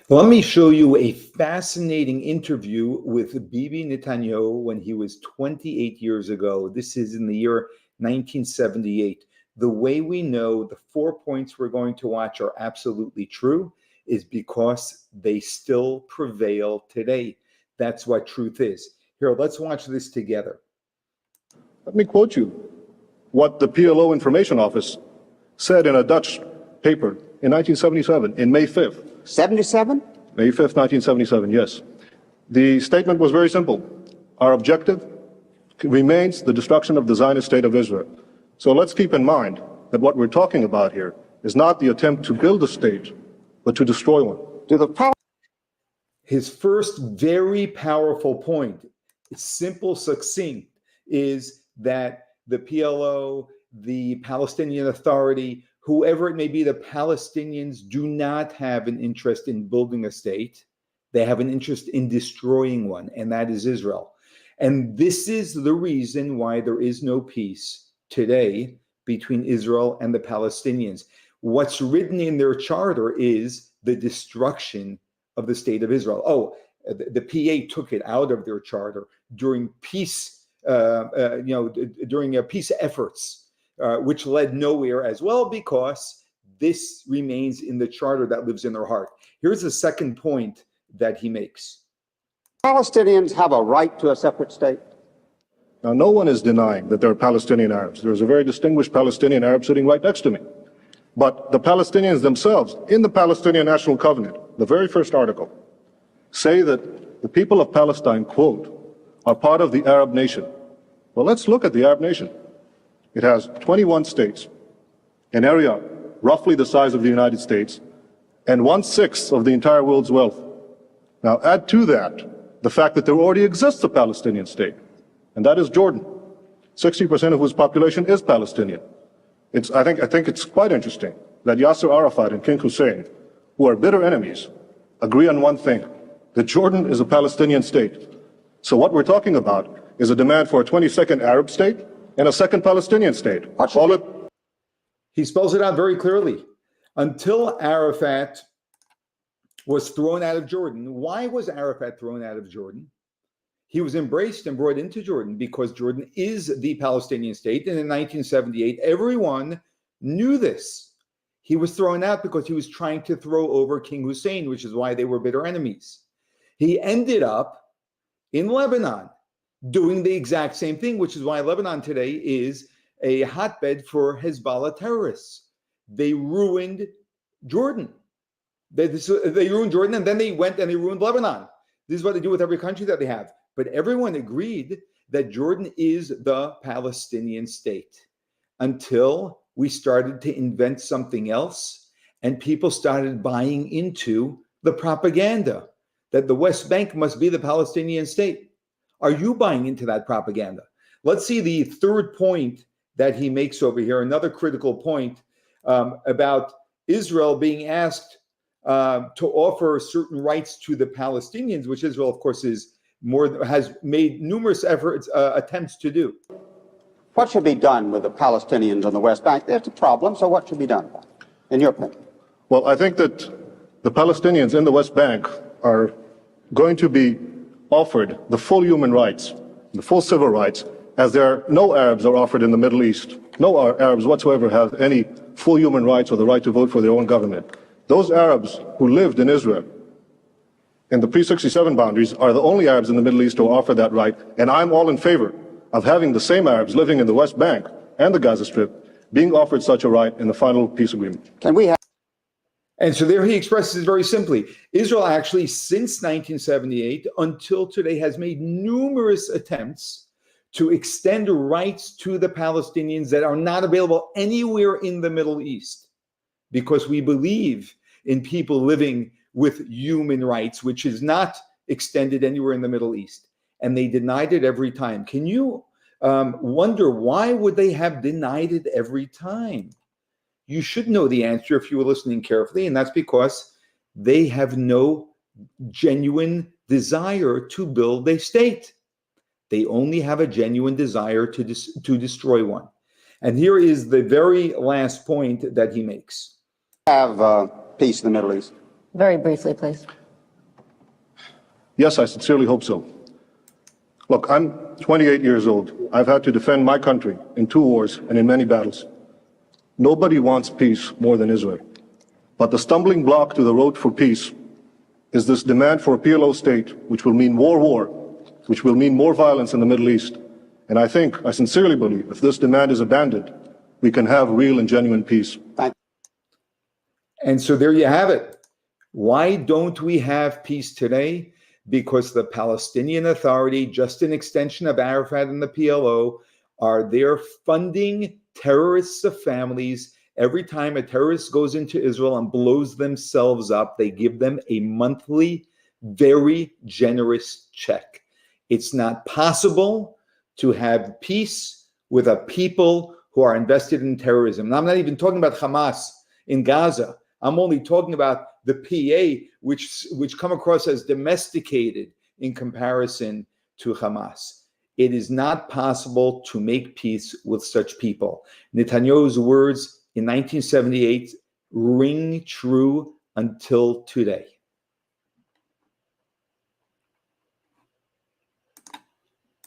Let me show you a fascinating interview with Bibi Netanyahu when he was 28 years ago. This is in the year 1978. The way we know the 4 points we're going to watch are absolutely true is because they still prevail today. That's what truth is. Here, let's watch this together. Let me quote you what the PLO Information Office said in a Dutch paper in 1977, in May 5th. 77? May 5th, 1977, yes. The statement was very simple. Our objective remains the destruction of the Zionist state of Israel. So let's keep in mind that what we're talking about here is not the attempt to build a state, but to destroy one. His first very powerful point, simple, succinct, is that the PLO, the Palestinian Authority, whoever it may be, the Palestinians do not have an interest in building a state. They have an interest in destroying one, and that is Israel. And this is the reason why there is no peace today between Israel and the Palestinians. What's written in their charter is the destruction of the state of Israel. Oh, the PA took it out of their charter during peace, during peace efforts. Which led nowhere as well, because this remains in the charter that lives in their heart. Here's the second point that he makes. Palestinians have a right to a separate state. Now, no one is denying that there are Palestinian Arabs. There's a very distinguished Palestinian Arab sitting right next to me. But the Palestinians themselves, in the Palestinian National Covenant, the very first article, say that the people of Palestine, quote, are part of the Arab nation. Well, let's look at the Arab nation. It has 21 states, an area roughly the size of the United States, and 1/6 of the entire world's wealth. Now add to that the fact that there already exists a Palestinian state, and that is Jordan, 60% of whose population is Palestinian. I think it's quite interesting that Yasser Arafat and King Hussein, who are bitter enemies, agree on one thing, that Jordan is a Palestinian state. So what we're talking about is a demand for a 22nd Arab state and a second Palestinian state. He spells it out very clearly. Until Arafat was thrown out of Jordan. Why was Arafat thrown out of Jordan? He was embraced and brought into Jordan because Jordan is the Palestinian state. And in 1978, everyone knew this. He was thrown out because he was trying to throw over King Hussein, which is why they were bitter enemies. He ended up in Lebanon, doing the exact same thing, which is why Lebanon today is a hotbed for Hezbollah terrorists. They ruined Jordan. They ruined Jordan, and then they went and they ruined Lebanon. This is what they do with every country that they have. But everyone agreed that Jordan is the Palestinian state until we started to invent something else, and people started buying into the propaganda that the West Bank must be the Palestinian state. Are you buying into that propaganda? Let's see the third point that he makes over here, another critical point about Israel being asked to offer certain rights to the Palestinians, which Israel, of course, has made numerous attempts to do. What should be done with the Palestinians on the West Bank? There's a problem, so what should be done, in your opinion? Well, I think that the Palestinians in the West Bank are going to be offered the full human rights, the full civil rights, as no Arabs are offered in the Middle East. No Arabs whatsoever have any full human rights or the right to vote for their own government. Those Arabs who lived in Israel in the pre-67 boundaries are the only Arabs in the Middle East who offer that right, and I'm all in favor of having the same Arabs living in the West Bank and the Gaza Strip being offered such a right in the final peace agreement. And so there he expresses very simply, Israel actually, since 1978 until today, has made numerous attempts to extend rights to the Palestinians that are not available anywhere in the Middle East, because we believe in people living with human rights, which is not extended anywhere in the Middle East. And they denied it every time. Can you wonder why would they have denied it every time? You should know the answer if you were listening carefully, and that's because they have no genuine desire to build a state. They only have a genuine desire to destroy one. And here is the very last point that he makes. Have peace in the Middle East. Very briefly, please. Yes, I sincerely hope so. Look, I'm 28 years old. I've had to defend my country in 2 wars and in many battles. Nobody wants peace more than Israel. But the stumbling block to the road for peace is this demand for a PLO state, which will mean more war, which will mean more violence in the Middle East. And I sincerely believe, if this demand is abandoned, we can have real and genuine peace. And so there you have it. Why don't we have peace today? Because the Palestinian Authority, just an extension of Arafat and the PLO, are there funding terrorists of families. Every time a terrorist goes into Israel and blows themselves up, they give them a monthly, very generous check. It's not possible to have peace with a people who are invested in terrorism. And I'm not even talking about Hamas in Gaza. I'm only talking about the PA, which come across as domesticated in comparison to Hamas. It is not possible to make peace with such people. Netanyahu's words in 1978 ring true until today.